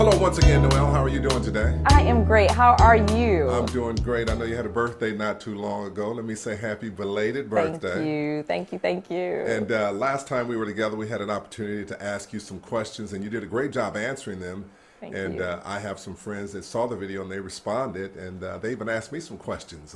Hello once again, Noelle. How are you doing today? I am great. How are you? I'm doing great. I know you had a birthday not too long ago. Let me say happy belated birthday. Thank you. Thank you. Thank you. And last time we were together, we had an opportunity to ask you some questions, and you did a great job answering them. Thank and you. I have some friends that saw the video and they responded, and they even asked me some questions.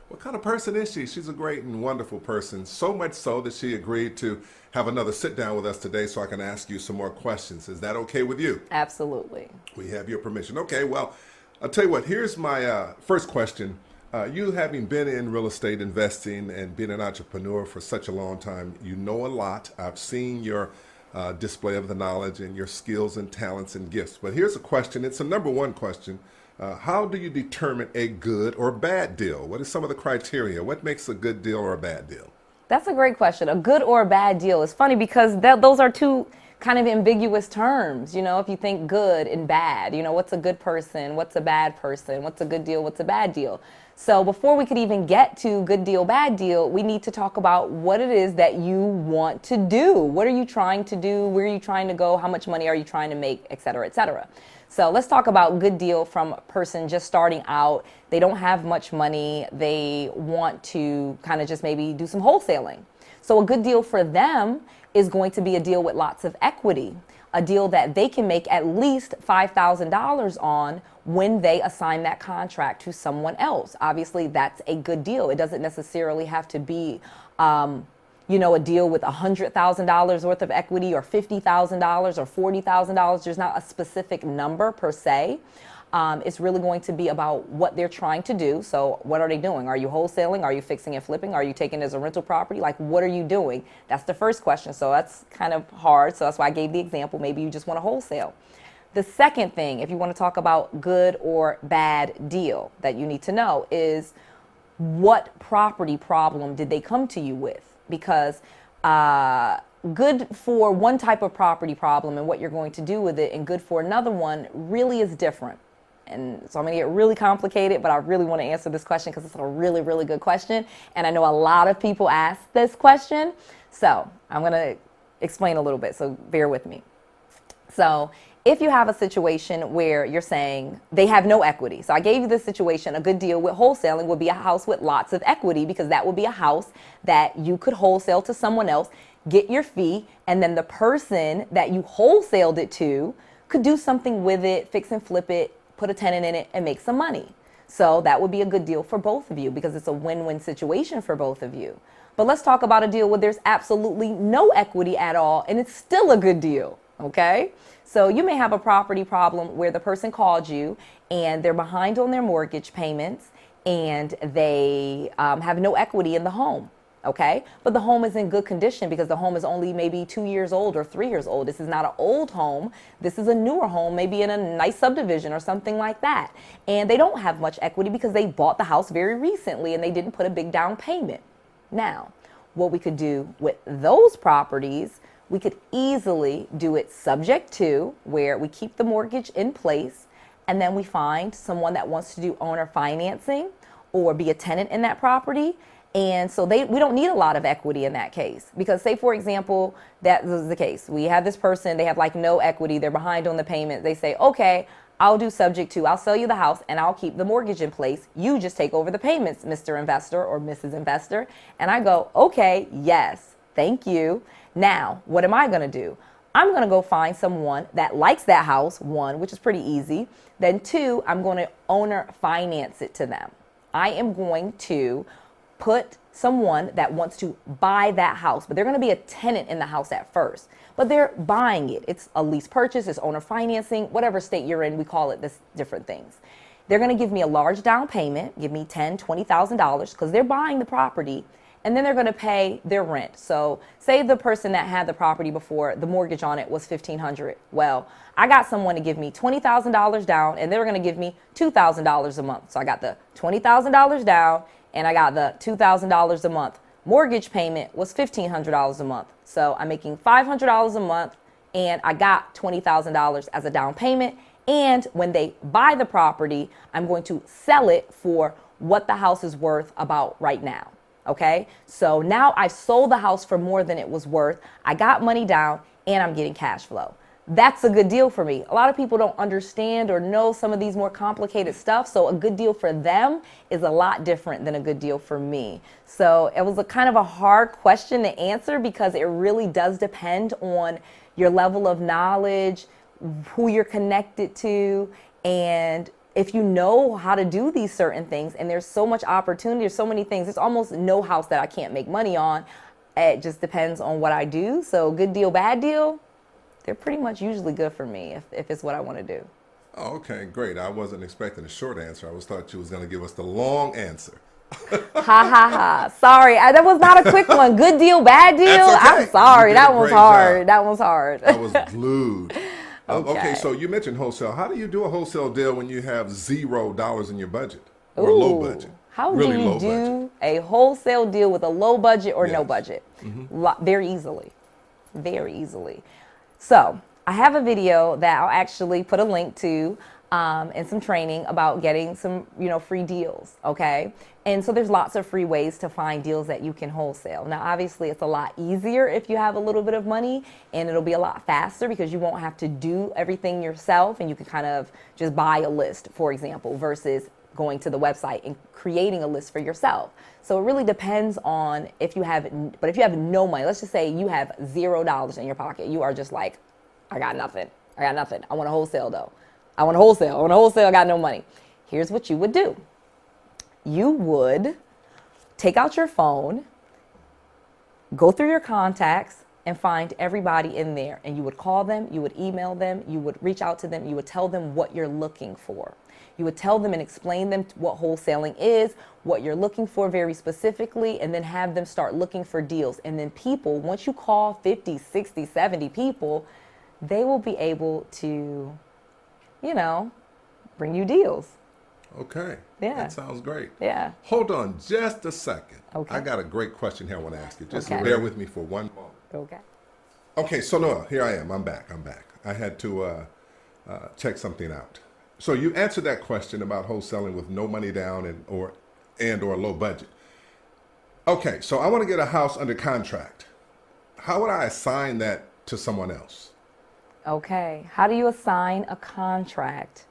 What kind of person is she? She's a great and wonderful person, so much so that she agreed to have another sit down with us today so I can ask you some more questions. Is that okay with you? Absolutely. We have your permission. Okay, well, I'll tell you what, here's my first question. You having been in real estate investing and being an entrepreneur for such a long time, you know a lot. I've seen your display of the knowledge and your skills and talents and gifts. But here's a question. It's a number one question. How do you determine a good or bad deal? What are some of the criteria? What makes a good deal or a bad deal? That's a great question. A good or a bad deal. It's funny because those are two kind of ambiguous terms. You know, if you think good and bad, you know, what's a good person? What's a bad person? What's a good deal? What's a bad deal? So before we could even get to good deal, bad deal, we need to talk about what it is that you want to do. What are you trying to do? Where are you trying to go? How much money are you trying to make, et cetera, et cetera. So let's talk about good deal from a person just starting out. They don't have much money. They want to kind of just maybe do some wholesaling. So a good deal for them is going to be a deal with lots of equity, a deal that they can make at least $5,000 on when they assign that contract to someone else. Obviously, that's a good deal. It doesn't necessarily have to be you know, a deal with $100,000 worth of equity or $50,000 or $40,000. There's not a specific number per se. It's really going to be about what they're trying to do. So what are they doing? Are you wholesaling? Are you fixing and flipping? Are you taking it as a rental property? Like, what are you doing? That's the first question. So that's kind of hard. So that's why I gave the example. Maybe you just want to wholesale. The second thing, if you want to talk about good or bad deal that you need to know is what property problem did they come to you with? Because good for one type of property problem and what you're going to do with it, and good for another one really is different. And so I'm going to get really complicated, but I really want to answer this question because it's a really, really good question. And I know a lot of people ask this question. So I'm going to explain a little bit. So bear with me. So if you have a situation where you're saying they have no equity. So I gave you this situation. A good deal with wholesaling would be a house with lots of equity, because that would be a house that you could wholesale to someone else, get your fee, and then the person that you wholesaled it to could do something with it, fix and flip it, put a tenant in it, and make some money. So that would be a good deal for both of you because it's a win-win situation for both of you. But let's talk about a deal where there's absolutely no equity at all and it's still a good deal, okay? So you may have a property problem where the person called you and they're behind on their mortgage payments and they have no equity in the home, okay? But the home is in good condition because the home is only maybe 2 years old or 3 years old. This is not an old home. This is a newer home, maybe in a nice subdivision or something like that. And they don't have much equity because they bought the house very recently and they didn't put a big down payment. Now, what we could do with those properties, we could easily do it subject to, where we keep the mortgage in place and then we find someone that wants to do owner financing or be a tenant in that property. And so we don't need a lot of equity in that case, because say, for example, that was the case. We have this person, they have like no equity, they're behind on the payment. They say, okay, I'll do subject to, I'll sell you the house and I'll keep the mortgage in place. You just take over the payments, Mr. Investor or Mrs. Investor. And I go, okay, yes, thank you. Now, what am I going to do? I'm going to go find someone that likes that house, one, which is pretty easy. Then two, I'm going to owner finance it to them. I am going to put someone that wants to buy that house, but they're going to be a tenant in the house at first, but they're buying it. It's a lease purchase, it's owner financing, whatever state you're in, we call it this different things. They're going to give me a large down payment, give me $10,000, $20,000 because they're buying the property. And then they're going to pay their rent. So say the person that had the property before, the mortgage on it was $1,500. Well, I got someone to give me $20,000 down and they were going to give me $2,000 a month. So I got the $20,000 down and I got the $2,000 a month. Mortgage payment was $1,500 a month. So I'm making $500 a month and I got $20,000 as a down payment. And when they buy the property, I'm going to sell it for what the house is worth about right now. Okay, so now I've sold the house for more than it was worth. I got money down and I'm getting cash flow. that's a good deal for me. A lot of people don't understand or know some of these more complicated stuff. So a good deal for them is a lot different than a good deal for me. So it was a kind of a hard question to answer because it really does depend on your level of knowledge, who you're connected to, and if you know how to do these certain things. And there's so much opportunity, there's so many things. There's almost no house that I can't make money on. It just depends on what I do. So good deal, bad deal, they're pretty much usually good for me if it's what I want to do. Oh, okay, great. I wasn't expecting a short answer. I thought you was going to give us the long answer. Ha ha ha. Sorry, that was not a quick one. Good deal, bad deal. That's okay. I'm sorry. You did a That one's great hard. job. That one's hard. I was glued. Okay. Okay, so you mentioned wholesale. How do you do a wholesale deal when you have $0 in your budget or low budget? How really do you low do a wholesale deal with a low budget or no Yes. budget? Very easily. Very easily. So I have a video that I'll actually put a link to and some training about getting some, free deals. Okay. And so there's lots of free ways to find deals that you can wholesale. Now, obviously, it's a lot easier if you have a little bit of money, and it'll be a lot faster because you won't have to do everything yourself, and you can kind of just buy a list, for example, versus going to the website and creating a list for yourself. So it really depends on if you have no money, let's just say you have $0 in your pocket. You are just like, I got nothing. I want to wholesale though. I want to wholesale. I got no money. Here's what you would do. You would take out your phone, go through your contacts, and find everybody in there. And you would call them, you would email them, you would reach out to them, you would tell them what you're looking for. You would tell them and explain them what wholesaling is, what you're looking for very specifically, and then have them start looking for deals. And then people, once you call 50, 60, 70 people, they will be able to, bring you deals. Okay. Yeah. That sounds great. Yeah. Hold on just a second. Okay. I got a great question here I want to ask you. Just Okay. bear with me for one moment. Okay. Okay, so Noelle, here I am. I'm back. I had to check something out. So you answered that question about wholesaling with no money down and or low budget. Okay, so I want to get a house under contract. How would I assign that to someone else? Okay. How do you assign a contract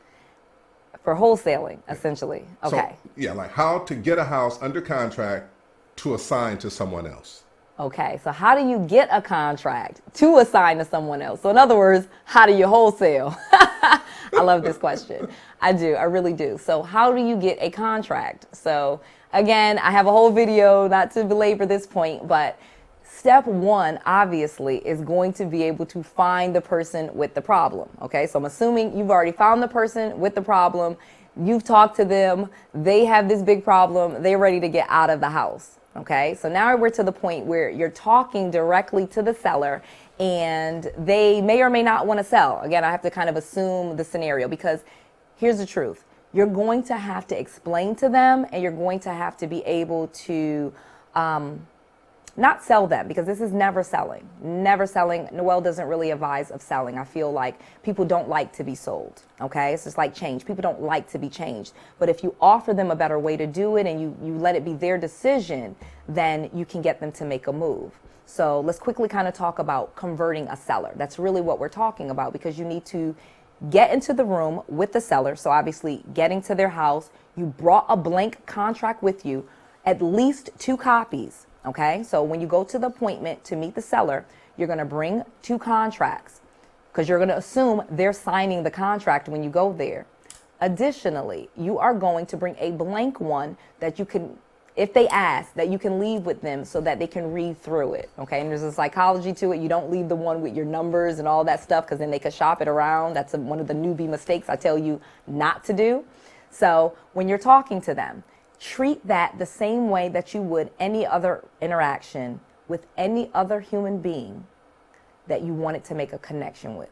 for wholesaling, essentially? Okay. So, yeah, like how to get a house under contract to assign to someone else. Okay. So how do you get a contract to assign to someone else? So in other words, how do you wholesale? I love this question. I do. I really do. So how do you get a contract? So again, I have a whole video, not to belabor this point, but step one, obviously, is going to be able to find the person with the problem. Okay, so I'm assuming you've already found the person with the problem. You've talked to them. They have this big problem. They're ready to get out of the house. Okay, so now we're to the point where you're talking directly to the seller and they may or may not want to sell. Again, I have to kind of assume the scenario because here's the truth. You're going to have to explain to them and you're going to have to be able to not sell them, because this is never selling. Never selling. Noelle doesn't really advise of selling. I feel like people don't like to be sold. Okay, it's just like change. People don't like to be changed. But if you offer them a better way to do it and you let it be their decision, then you can get them to make a move. So let's quickly kind of talk about converting a seller. That's really what we're talking about, because you need to get into the room with the seller. So obviously getting to their house, you brought a blank contract with you, at least 2 copies. Okay, so when you go to the appointment to meet the seller, you're going to bring 2 contracts because you're going to assume they're signing the contract when you go there. Additionally, you are going to bring a blank one that you can, if they ask, that you can leave with them so that they can read through it. Okay, and there's a psychology to it. You don't leave the one with your numbers and all that stuff because then they could shop it around. That's one of the newbie mistakes I tell you not to do. So when you're talking to them, treat that the same way that you would any other interaction with any other human being that you wanted to make a connection with,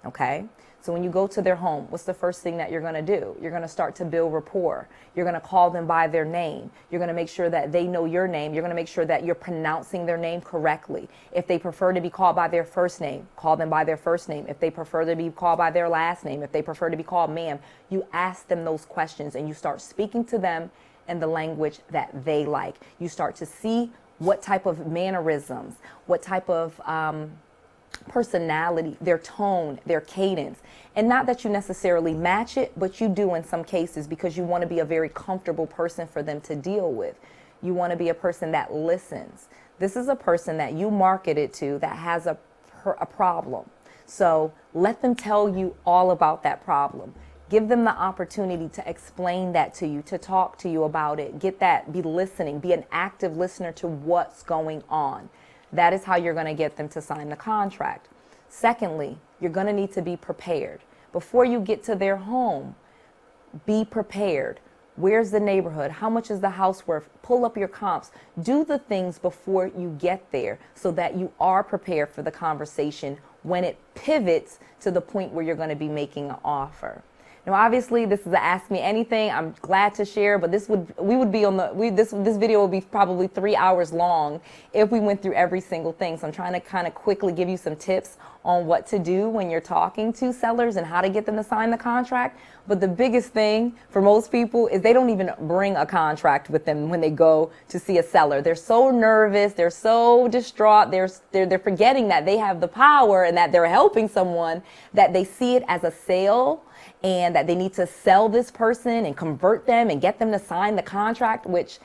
okay? So when you go to their home, what's the first thing that you're gonna do? You're gonna start to build rapport. You're gonna call them by their name. You're gonna make sure that they know your name. You're gonna make sure that you're pronouncing their name correctly. If they prefer to be called by their first name, call them by their first name. If they prefer to be called by their last name, if they prefer to be called ma'am, you ask them those questions and you start speaking to them in the language that they like. You start to see what type of mannerisms, what type of personality, their tone, their cadence. And not that you necessarily match it, but you do in some cases because you want to be a very comfortable person for them to deal with. You want to be a person that listens. This is a person that you marketed to that has a problem. So let them tell you all about that problem. Give them the opportunity to explain that to you, to talk to you about it. Be listening, be an active listener to what's going on. That is how you're going to get them to sign the contract. Secondly, you're going to need to be prepared. Before you get to their home, be prepared. Where's the neighborhood? How much is the house worth? Pull up your comps. Do the things before you get there so that you are prepared for the conversation when it pivots to the point where you're going to be making an offer. Now, obviously, this is a Ask Me Anything. I'm glad to share, but this video would be probably 3 hours long if we went through every single thing. So I'm trying to kind of quickly give you some tips on what to do when you're talking to sellers and how to get them to sign the contract. But the biggest thing for most people is they don't even bring a contract with them when they go to see a seller. They're so nervous, they're so distraught, they're forgetting that they have the power and that they're helping someone, that they see it as a sale and that they need to sell this person and convert them and get them to sign the contract, which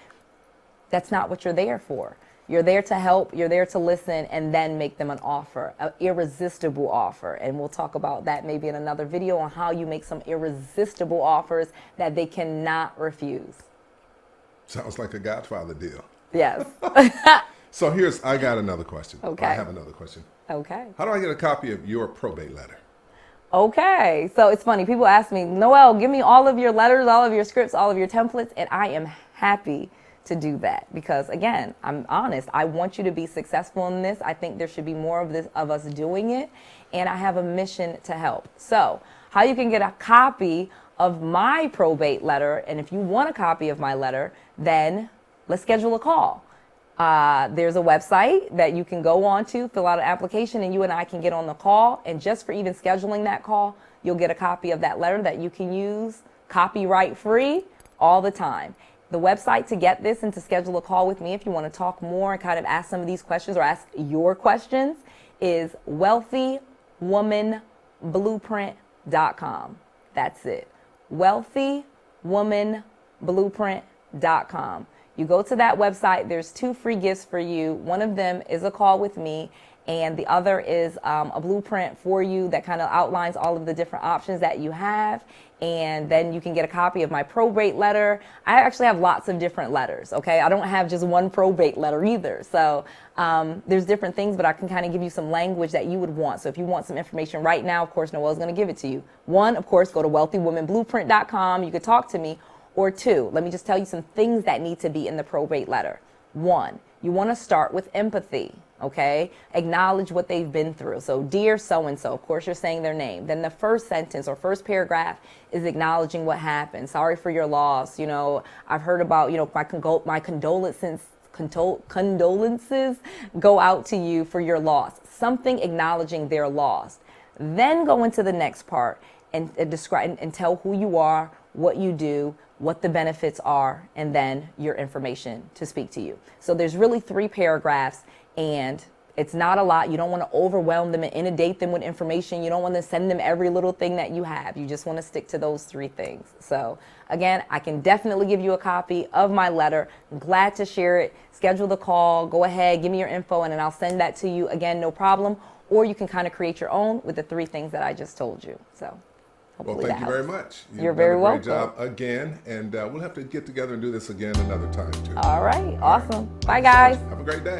that's not what you're there for. You're there to help, you're there to listen, and then make them an offer, an irresistible offer. And we'll talk about that maybe in another video on how you make some irresistible offers that they cannot refuse. Sounds like a Godfather deal. Yes. So I got another question. Okay. I have another question. Okay. How do I get a copy of your probate letter? Okay, so it's funny. People ask me, Noelle, give me all of your letters, all of your scripts, all of your templates, and I am happy to do that because, again, I'm honest. I want you to be successful in this. I think there should be more of us doing it, and I have a mission to help. So how you can get a copy of my probate letter, and if you want a copy of my letter, then let's schedule a call. There's a website that you can go on to, fill out an application, and you and I can get on the call. And just for even scheduling that call, you'll get a copy of that letter that you can use copyright free all the time. The website to get this and to schedule a call with me if you want to talk more and kind of ask some of these questions or ask your questions is wealthywomanblueprint.com. That's it. wealthywomanblueprint.com. You go to that website, there's 2 free gifts for you. One of them is a call with me, and the other is a blueprint for you that kind of outlines all of the different options that you have. And then you can get a copy of my probate letter. I actually have lots of different letters, okay? I don't have just one probate letter either. So there's different things, but I can kind of give you some language that you would want. So if you want some information right now, of course, Noelle's going to give it to you. 1, of course, go to wealthywomanblueprint.com. You could talk to me. Or 2, let me just tell you some things that need to be in the probate letter. 1, you want to start with empathy, okay? Acknowledge what they've been through. So, dear so-and-so, of course, you're saying their name. Then the first sentence or first paragraph is acknowledging what happened. Sorry for your loss. You know, I've heard about, my condolences go out to you for your loss. Something acknowledging their loss. Then go into the next part and describe and tell who you are, what you do, what the benefits are, and then your information to speak to you. So there's really 3 paragraphs, and it's not a lot. You don't want to overwhelm them and inundate them with information. You don't want to send them every little thing that you have. You just want to stick to those 3 things. So again, I can definitely give you a copy of my letter. I'm glad to share it. Schedule the call. Go ahead, give me your info, and then I'll send that to you. Again, no problem. Or you can kind of create your own with the 3 things that I just told you. So. Well, thank you very much. You're very welcome. Great job again, and we'll have to get together and do this again another time too. All right, awesome. Bye, guys. Have a great day.